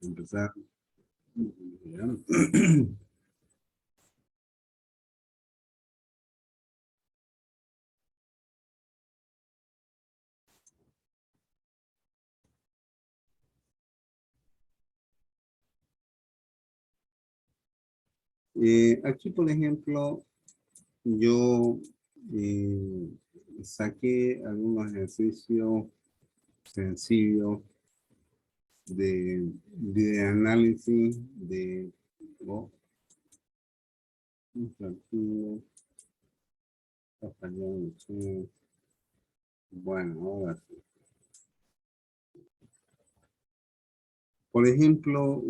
empezar. Aquí, por ejemplo, yo saqué algunos ejercicios sencillos de análisis de oh, un archivo, está fallando, sí. Bueno, ahora sí. Por ejemplo,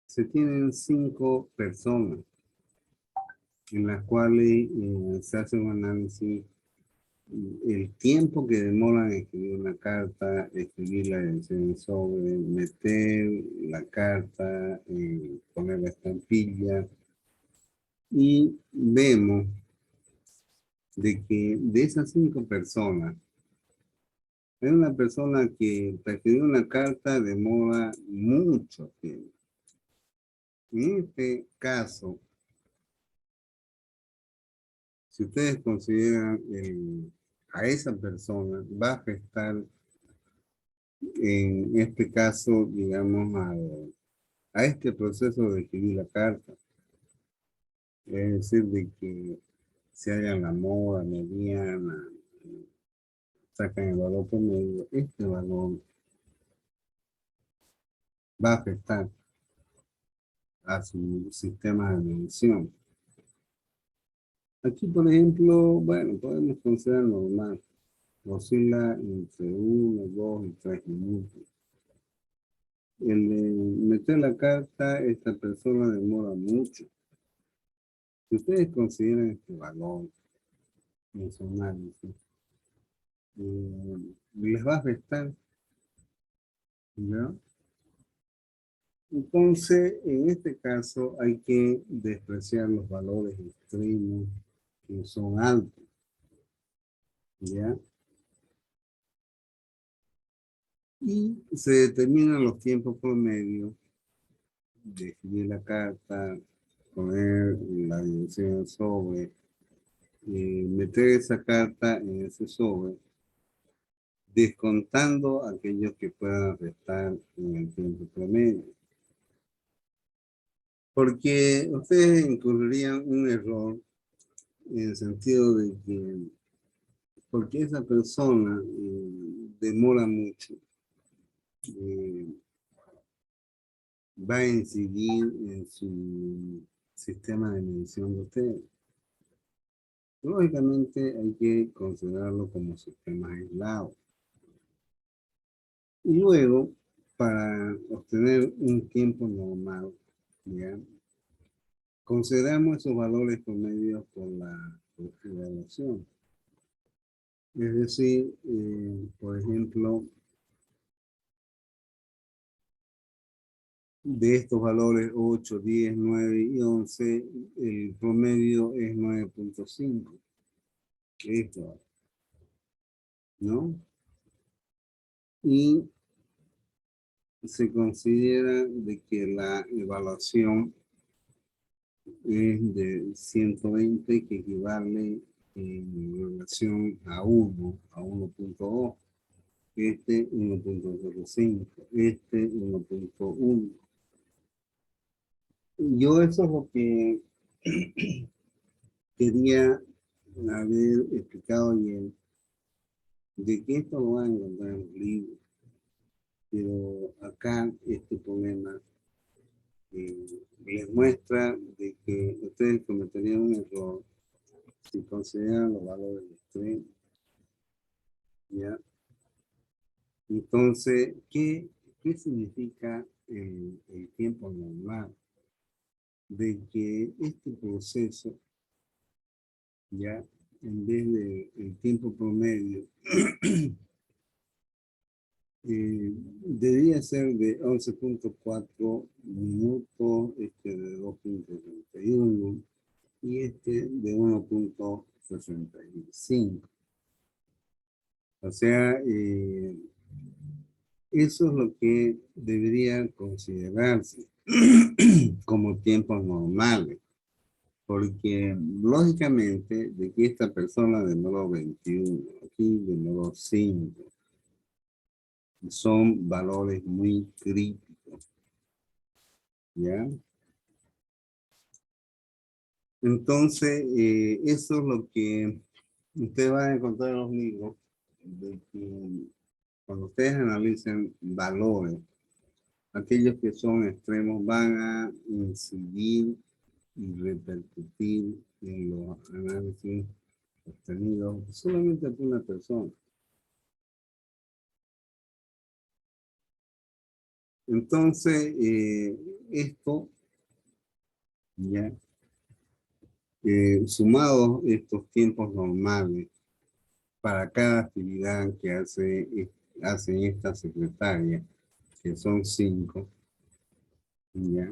se tienen 5 personas en las cuales se hace un análisis, el tiempo que demora en escribir una carta, escribir la dirección sobre, meter la carta, poner la estampilla, y vemos de que de esas 5 personas, hay una persona que para escribir una carta demora mucho tiempo. En este caso, si ustedes consideran a esa persona, va a afectar en este caso, digamos, a este proceso de escribir la carta. Es decir, de que se haga la moda mediana, sacan el valor promedio, este valor va a afectar a su sistema de medición. Aquí, por ejemplo, bueno, podemos considerar normal. Oscila entre 1, 2 y 3 minutos. El de meter la carta, esta persona demora mucho. Si ustedes consideran este valor en su análisis, les va a afectar, ¿ya? Entonces, en este caso, hay que despreciar los valores extremos que son altos, ¿ya? Y se determinan los tiempos promedios de escribir la carta, poner la dirección sobre, meter esa carta en ese sobre, descontando aquellos que puedan restar en el tiempo promedio. Porque ustedes incurrirían un error en el sentido de que, porque esa persona demora mucho, eh, va a incidir en su sistema de medición de ustedes. Lógicamente hay que considerarlo como sistema aislado. Y luego, para obtener un tiempo normal, ¿ya? Consideramos esos valores promedios por la evaluación. Es decir, por ejemplo, de estos valores 8, 10, 9 y 11, el promedio es 9.5. Esto, ¿no? Y se considera de que la evaluación es de 120, que equivale en relación a 1, a 1.2, este 1.05, este 1.1. Yo eso es lo que quería haber explicado bien, de que esto lo van a encontrar en los libros, pero acá este problema les muestra de que ustedes cometerían un error si consideran los valores extremos, ¿ya? Entonces, ¿qué significa el tiempo normal? De que este proceso, ya, en vez de el tiempo promedio, debía ser de 11.4 minutos, este de 2.31 y este de 1.65. O sea, Eso es lo que debería considerarse como tiempos normales, porque lógicamente de que esta persona demoró 21, aquí demoró 5, son valores muy críticos, ¿ya? Entonces, eso es lo que usted va a encontrar en los libros, de que cuando ustedes analicen valores, aquellos que son extremos van a incidir y repercutir en los análisis obtenidos solamente por una persona. Entonces, esto ya, sumados estos tiempos normales para cada actividad que hacen esta secretaria, que son 5, ya,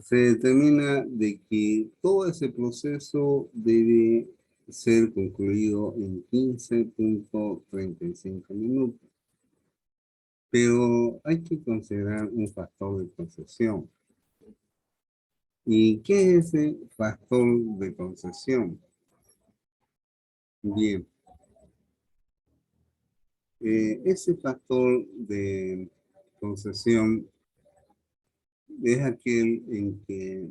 se determina de que todo ese proceso debe ser concluido en 15.35 minutos. Pero hay que considerar un factor de concesión. ¿Y qué es ese factor de concesión? Bien, ese factor de concesión es aquel en que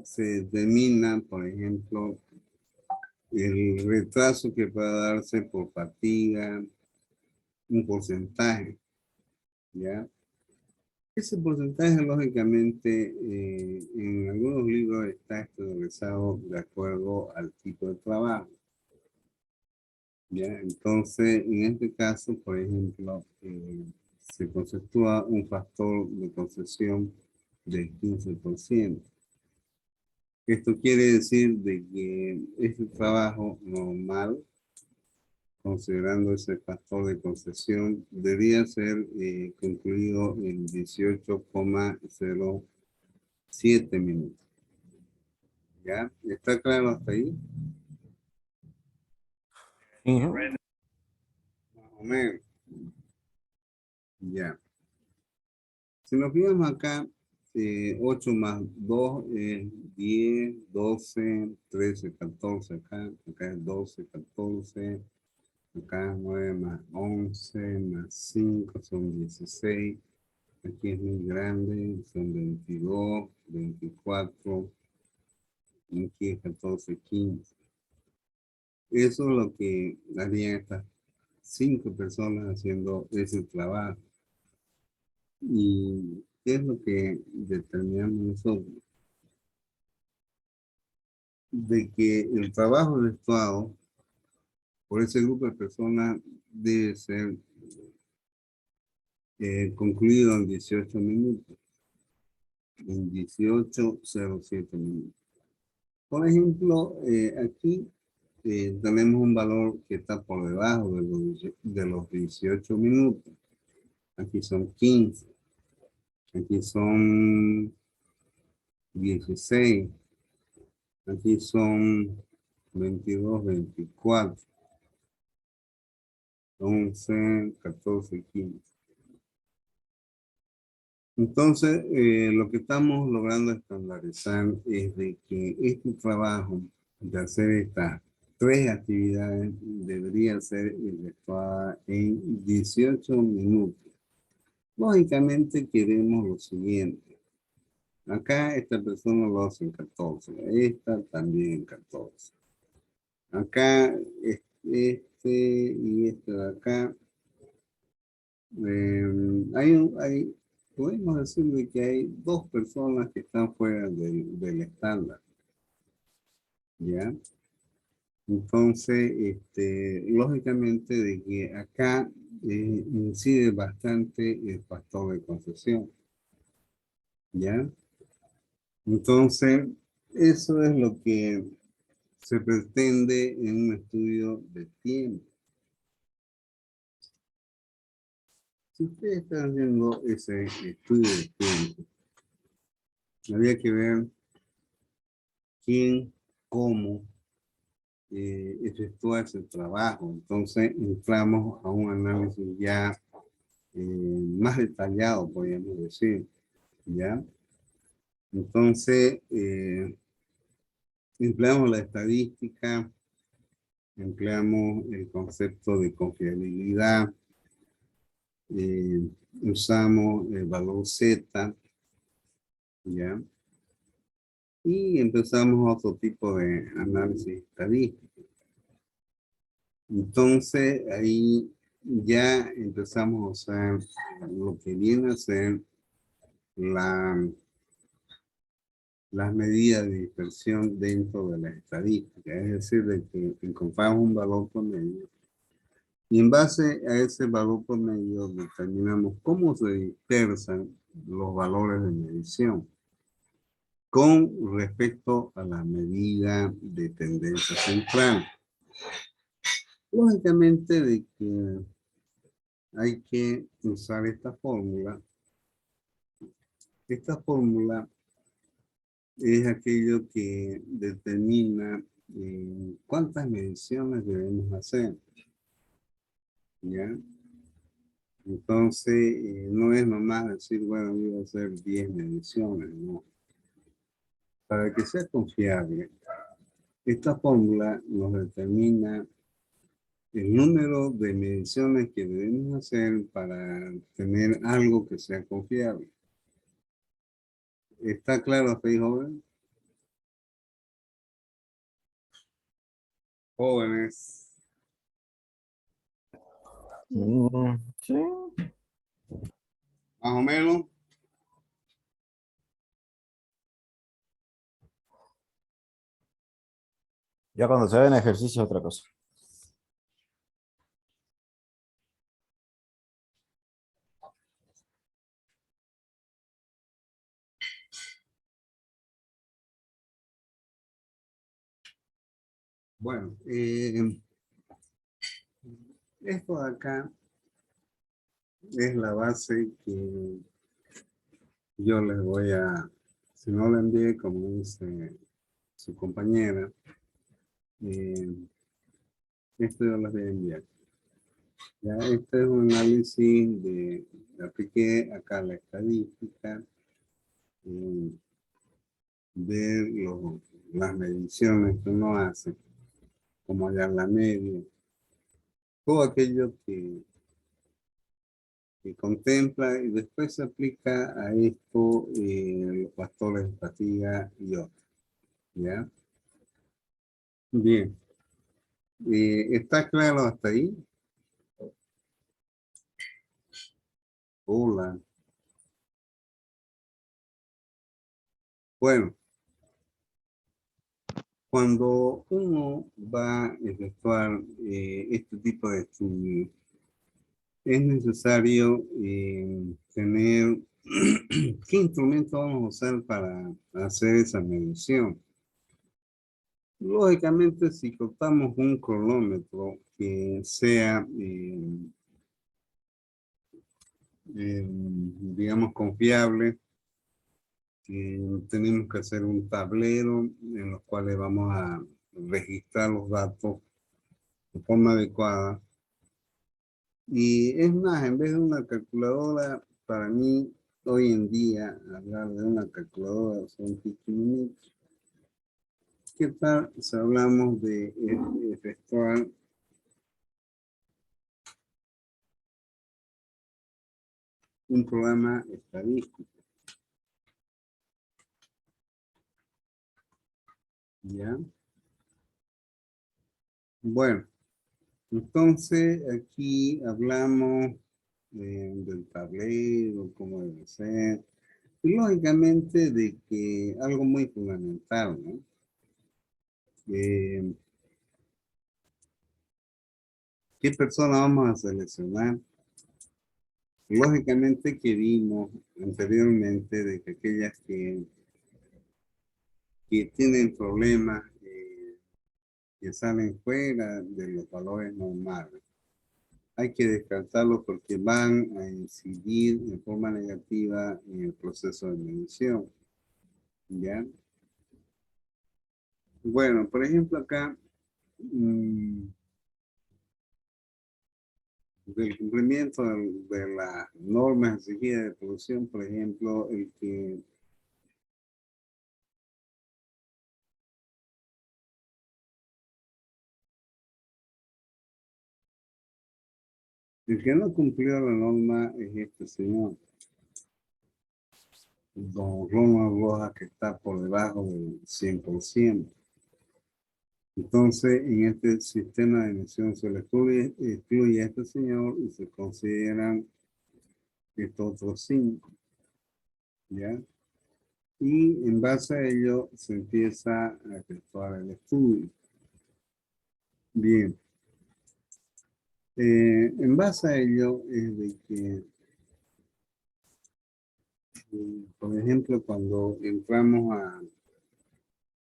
se determina, por ejemplo, el retraso que pueda darse por fatiga, un porcentaje, ¿ya? Ese porcentaje, lógicamente, en algunos libros está expresado de acuerdo al tipo de trabajo, ¿ya? Entonces, en este caso, por ejemplo, se conceptúa un factor de concesión del 15%. Esto quiere decir de que este trabajo normal, considerando ese factor de concesión, debería ser concluido en 18,07 minutos. ¿Ya? ¿Está claro hasta ahí? Ujú. Más o menos. Ya. Si nos fijamos acá, 8 más 2 es 10, 12, 13, 14 acá es 12, 14, acá es 9 más 11 más 5 son 16, aquí es muy grande, son 22, 24, aquí es 14, 15. Eso es lo que harían estas 5 personas haciendo ese trabajo. ¿Y qué es lo que determinamos nosotros? De que el trabajo efectuado por ese grupo de personas debe ser concluido en 18 minutos, en 18:07 minutos. Por ejemplo, aquí tenemos un valor que está por debajo de los 18 minutos. Aquí son 15, aquí son 16, aquí son 22, 24, 11, 14, 15. Entonces, lo que estamos logrando estandarizar es de que este trabajo de hacer estas 3 actividades debería ser efectuada en 18 minutos. Lógicamente queremos lo siguiente. Acá esta persona lo hace en 14, esta también en 14. Acá este y este de acá. Podemos decir de que hay 2 personas que están fuera del estándar, ¿ya? Entonces, lógicamente de que acá incide bastante el factor de concesión, ¿ya? Entonces, eso es lo que se pretende en un estudio de tiempo. Si ustedes están haciendo ese estudio de tiempo, habría que ver quién, cómo, efectúa ese trabajo. Entonces entramos a un análisis ya más detallado, podríamos decir, ¿ya? Entonces, empleamos la estadística, empleamos el concepto de confiabilidad, eh, usamos el valor Z, ¿ya? Y empezamos otro tipo de análisis estadístico. Entonces, ahí ya empezamos a usar lo que viene a ser las medidas de dispersión dentro de la estadística. Es decir, de que encontramos un valor promedio y en base a ese valor promedio determinamos cómo se dispersan los valores de medición con respecto a la medida de tendencia central. Lógicamente de que hay que usar esta fórmula. Esta fórmula es aquello que determina cuántas mediciones debemos hacer, ¿ya? Entonces, no es nomás decir, bueno, voy a hacer 10 mediciones, no. Para que sea confiable, esta fórmula nos determina el número de mediciones que debemos hacer para tener algo que sea confiable. ¿Está claro hasta ahí, joven? Jóvenes. Sí. Más o menos. Ya cuando se ve en ejercicio es otra cosa. Bueno, esto de acá es la base que yo les voy a, si no la envié como dice su compañera, eh, esto yo les voy a enviar. Ya, este es un análisis de, apliqué acá la estadística, eh, ver las mediciones que uno hace, como hallar la media, todo aquello que contempla y después se aplica a esto los factores de fatiga y otros. ¿Ya? Bien. ¿Está claro hasta ahí? Hola. Bueno, cuando uno va a efectuar este tipo de estudios, es necesario tener qué instrumento vamos a usar para hacer esa medición. Lógicamente, si contamos un cronómetro que sea, digamos, confiable, tenemos que hacer un tablero en los cuales vamos a registrar los datos de forma adecuada. Y es más, en vez de una calculadora, para mí, hoy en día, hablar de una calculadora son 15 minutos. ¿Qué tal si hablamos de efectuar un programa estadístico? ¿Ya? Bueno, entonces aquí hablamos del tablero, cómo debe ser, y lógicamente de que algo muy fundamental, ¿no? Eh, ¿Qué persona vamos a seleccionar? Lógicamente que vimos anteriormente de que aquellas que tienen problemas que salen fuera de los valores normales. Hay que descartarlos porque van a incidir en forma negativa en el proceso de medición. ¿Ya? Bueno, por ejemplo acá, del cumplimiento de las normas exigidas de producción, por ejemplo, el que no cumplió la norma es este señor, don Ronald Rojas, que está por debajo del 100%. Entonces, en este sistema de emisión se le excluye a este señor y se consideran estos otros 5, ¿ya? Y en base a ello se empieza a efectuar el estudio. Bien. En base a ello es de que, por ejemplo, cuando entramos a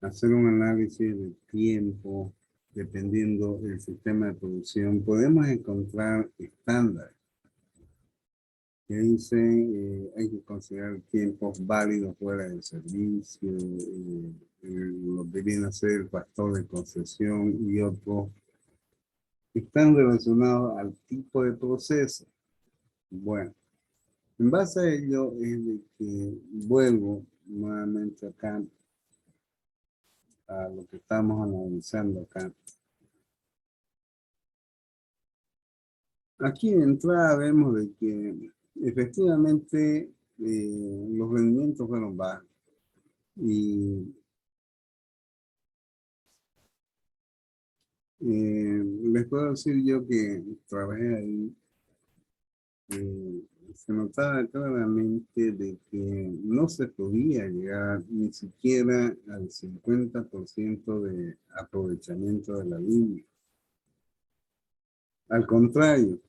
hacer un análisis de tiempo, dependiendo del sistema de producción, podemos encontrar estándares que dicen hay que considerar tiempos válidos fuera del servicio, lo que viene a ser el factor de concesión y otros que están relacionados al tipo de proceso. Bueno, en base a ello es de que vuelvo nuevamente acá a lo que estamos analizando acá. Aquí de entrada vemos de que efectivamente los rendimientos fueron bajos y les puedo decir yo que trabajé ahí, se notaba claramente de que no se podía llegar ni siquiera al 50% de aprovechamiento de la línea. Al contrario,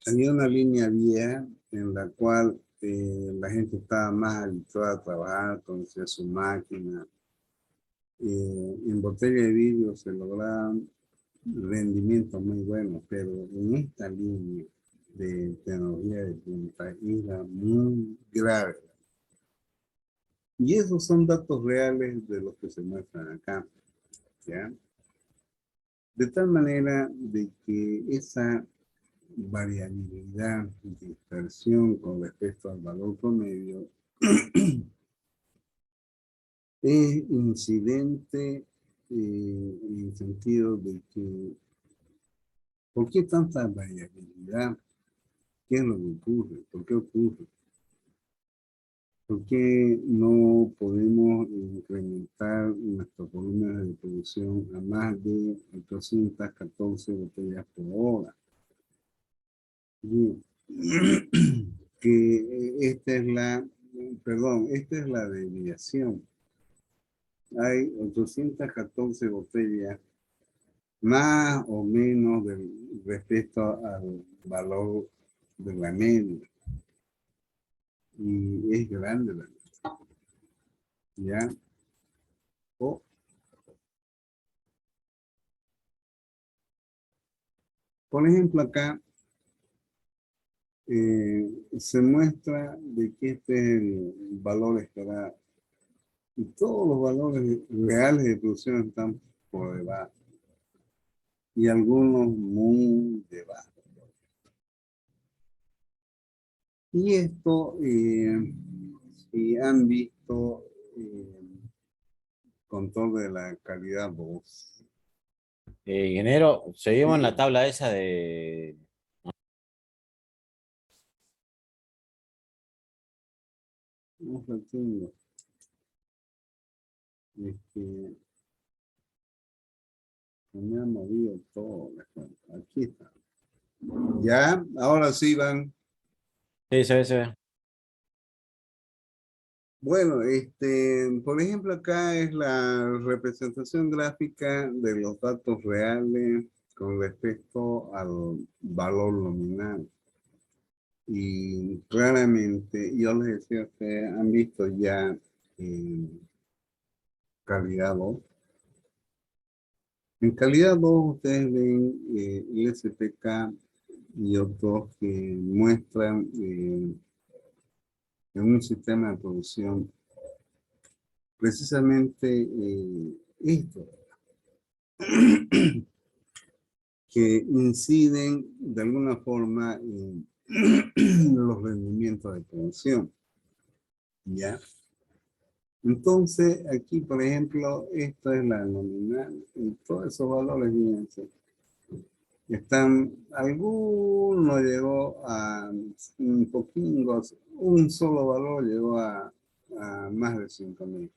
había una línea vieja en la cual la gente estaba más habituada a trabajar, conocía su máquina. En botella de vidrio se lograban rendimientos muy buenos, pero en esta línea de tecnología de punta era muy grave. Y esos son datos reales de los que se muestran acá, ¿ya? De tal manera de que esa variabilidad, dispersión con respecto al valor promedio es incidente en el sentido de que ¿por qué tanta variabilidad? ¿Qué es lo que ocurre? ¿Por qué ocurre? ¿Por qué no podemos incrementar nuestros volúmenes de producción a más de 814 botellas por hora? Bien. Que esta es la desviación. Hay 814 botellas más o menos respecto al valor de la media. Y es grande la media. ¿Ya? Por ejemplo, acá se muestra de que este es el valor esperado. Y todos los valores reales de producción están por debajo. Y algunos muy debajo. Y esto, si han visto control de la calidad voz. Ingeniero, seguimos en la tabla esa de... No lo tengo. Me han movido todo. Aquí está. Ya, ahora sí van. Sí, se ve. Bueno, por ejemplo, acá es la representación gráfica de los datos reales con respecto al valor nominal. Y claramente, yo les decía, ustedes han visto ya calidad 2. En calidad 2 ustedes ven el SPK y otros que muestran en un sistema de producción precisamente esto, que inciden de alguna forma en los rendimientos de producción. ¿Ya? Entonces, aquí, por ejemplo, esto es la nominal, y todos esos valores, fíjense, están, alguno llegó a un poquito, un solo valor llegó a más de 5.000.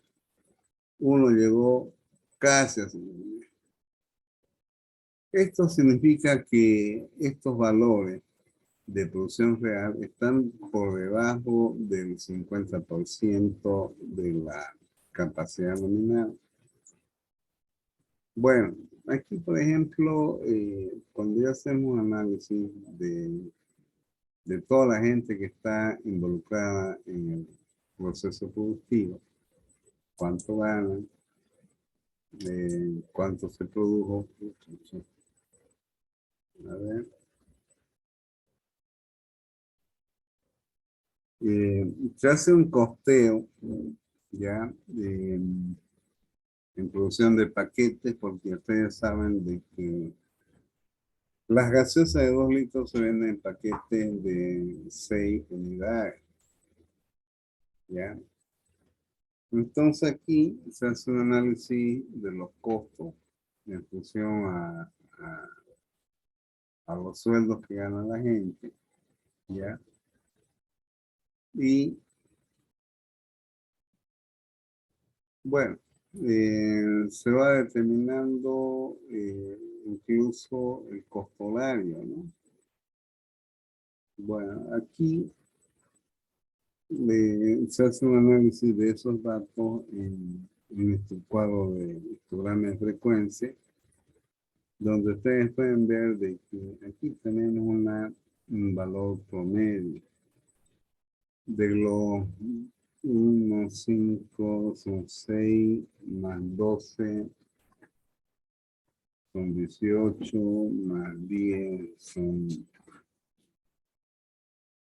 Uno llegó casi a 5.000. Esto significa que estos valores de producción real están por debajo del 50% de la capacidad nominal. Bueno, aquí por ejemplo, cuando ya hacemos análisis de toda la gente que está involucrada en el proceso productivo, cuánto ganan, cuánto se produjo, a ver, se hace un costeo, ya, en producción de paquetes, porque ustedes saben de que las gaseosas de 2 litros se venden en paquetes de 6 unidades, ¿ya? Entonces aquí se hace un análisis de los costos en función a los sueldos que gana la gente, ¿ya? Y bueno, se va determinando incluso el costo horario, ¿no? Bueno, aquí se hace un análisis de esos datos en este cuadro de histograma de frecuencia, donde ustedes pueden ver de que aquí tenemos un valor promedio de los 1, 5, son 6, más 12, son 18, más 10, son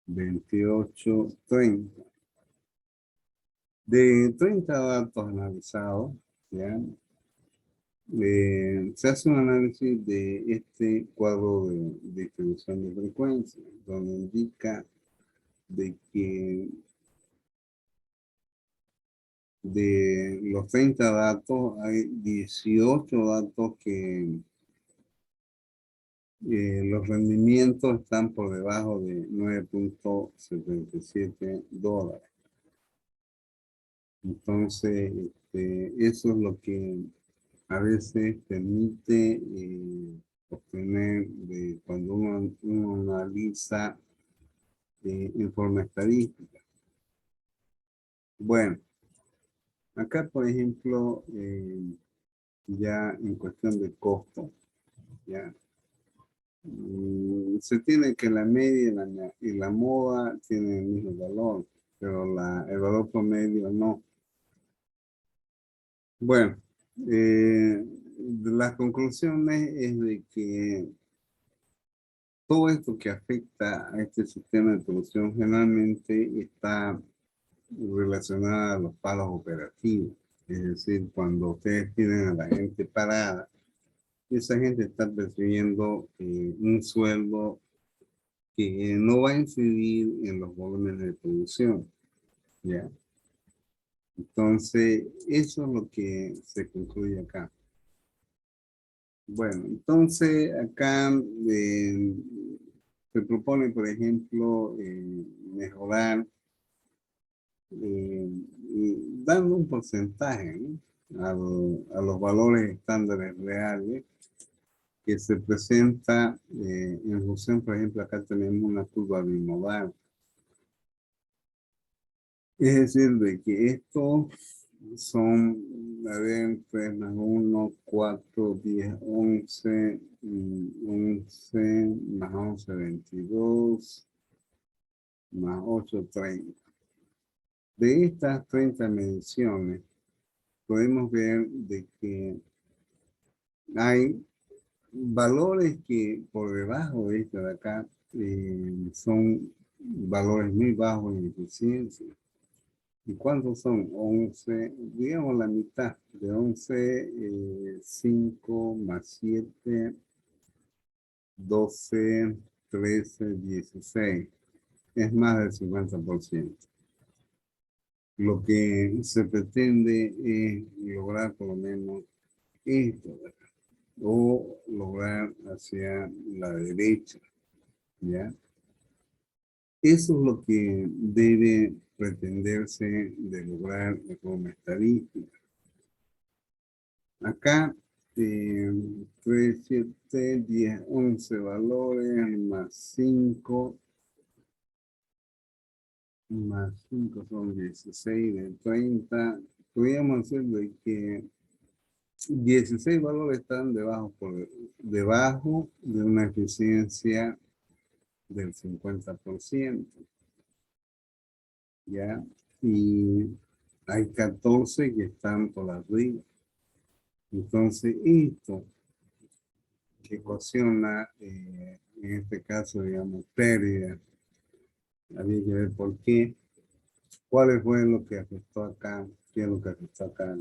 28, 30. De 30 datos analizados, ¿ya? Se hace un análisis de este cuadro de distribución de frecuencia, donde indica de que de los 30 datos hay 18 datos que los rendimientos están por debajo de 9.77 dólares. Entonces, eso es lo que a veces permite obtener cuando uno analiza en forma estadística. Bueno, acá por ejemplo, ya en cuestión de costo, ya se tiene que la media y la moda tienen el mismo valor, pero el valor promedio no. Bueno, las conclusiones es de que todo esto que afecta a este sistema de producción generalmente está relacionado a los paros operativos. Es decir, cuando ustedes tienen a la gente parada, esa gente está percibiendo un sueldo que no va a incidir en los volúmenes de producción, ¿ya? Entonces, eso es lo que se concluye acá. Bueno, entonces acá se propone, por ejemplo, mejorar dando un porcentaje, ¿no? A los valores estándares reales que se presenta en función, por ejemplo, acá tenemos una curva bimodal. Es decir, de que estos son, a ver, 3 más 1, 4, 10, 11, 11, más 11, 22, más 8, 30. De estas 30 mediciones, podemos ver de que hay valores que por debajo de esta de acá son valores muy bajos en eficiencia. ¿Y cuántos son? 11, digamos la mitad de 11, 5 más 7, 12, 13, 16. Es más del 50%. Lo que se pretende es lograr por lo menos esto, ¿verdad? O lograr hacia la derecha, ¿ya? Eso es lo que debe pretenderse de lograr de forma estadística. Acá, 3, 7, 10, 11 valores, más 5 son 16 de 30. Podríamos decir de que 16 valores están debajo de una eficiencia del 50%, ¿ya? Y hay 14 que están por arriba. Entonces, esto que ocasiona, en este caso, digamos, pérdida, había que ver por qué, cuáles fue lo que afectó acá, qué es lo que afectó acá.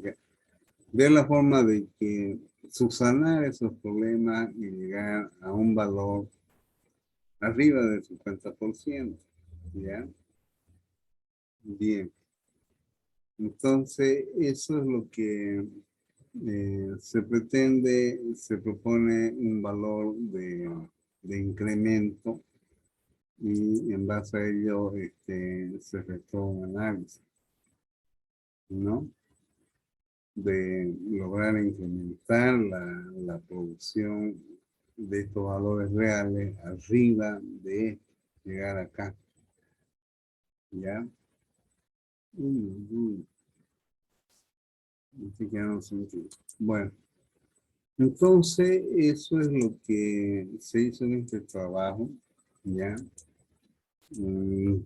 Ver la forma de que subsanar esos problemas y llegar a un valor arriba del 50%, ¿ya? Bien. Entonces, eso es lo que se pretende, se propone un valor de incremento y en base a ello se efectúa un análisis, ¿no? De lograr incrementar la producción de estos valores reales arriba de llegar acá, ¿ya? Así que no sentido. Bueno, entonces eso es lo que se hizo en este trabajo, ¿ya? Mm,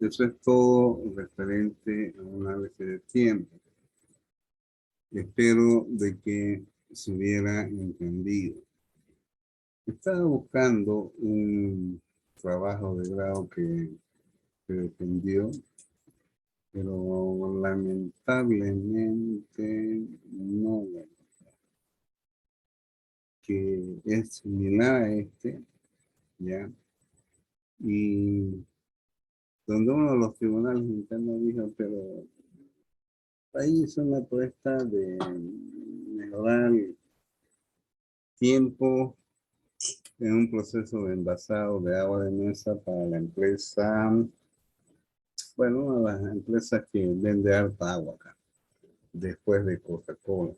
Eso es todo referente a un análisis de tiempo. Espero de que se hubiera entendido. Estaba buscando un trabajo de grado que dependió, pero lamentablemente no, que es similar a este, ¿ya? Y donde uno de los tribunales internos dijo, pero ahí es una apuesta de mejorar el tiempo en un proceso de envasado de agua de mesa para la empresa, bueno, una de las empresas que vende harta agua acá, después de Coca-Cola.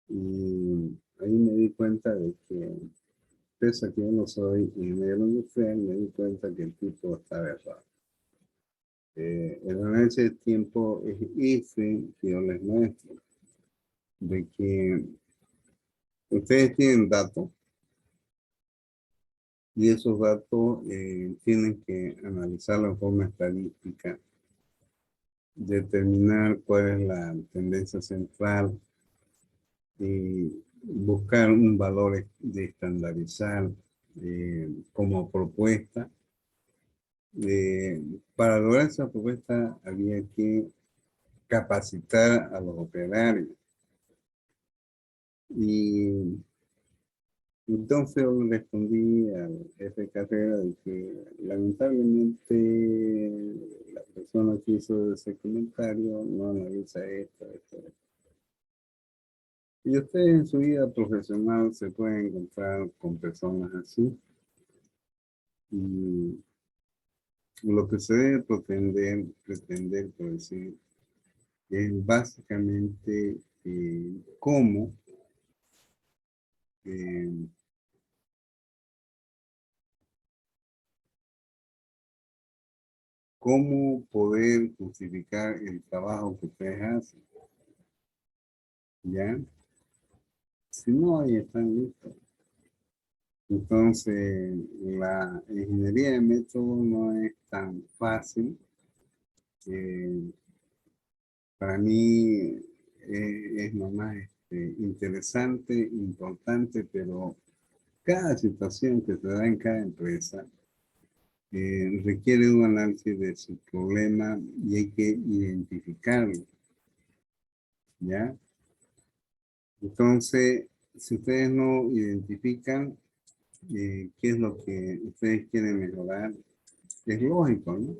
Y ahí me di cuenta de que, pese a que yo no soy ingeniero industrial, me di cuenta que el tipo estaba errado. El análisis de tiempo es ese que yo les muestro, de que ustedes tienen datos y esos datos tienen que analizarlos en forma estadística, determinar cuál es la tendencia central y buscar un valor de estandarizar como propuesta. Para lograr esa propuesta había que capacitar a los operarios. Y entonces yo le respondí al jefe de carrera de que lamentablemente la persona que hizo ese comentario no analiza esto. Y ustedes en su vida profesional se pueden encontrar con personas así. Y lo que se debe pretender por decir, es básicamente cómo eh, cómo poder justificar el trabajo que ustedes hacen, ¿ya? Si no, ahí están listos. Entonces, la ingeniería de método no es tan fácil. Para mí es nomás interesante, importante, pero cada situación que se da en cada empresa requiere un análisis de su problema y hay que identificarlo, ¿ya? Entonces, si ustedes no identifican qué es lo que ustedes quieren mejorar, es lógico, ¿no?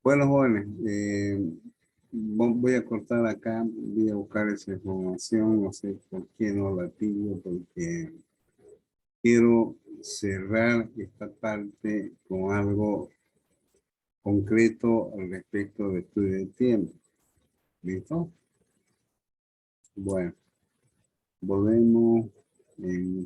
Bueno, jóvenes, voy a cortar acá, voy a buscar esa información, no sé por qué no la pido, porque quiero cerrar esta parte con algo concreto al respecto de estudio de tiempo. ¿Listo? Bueno, volvemos en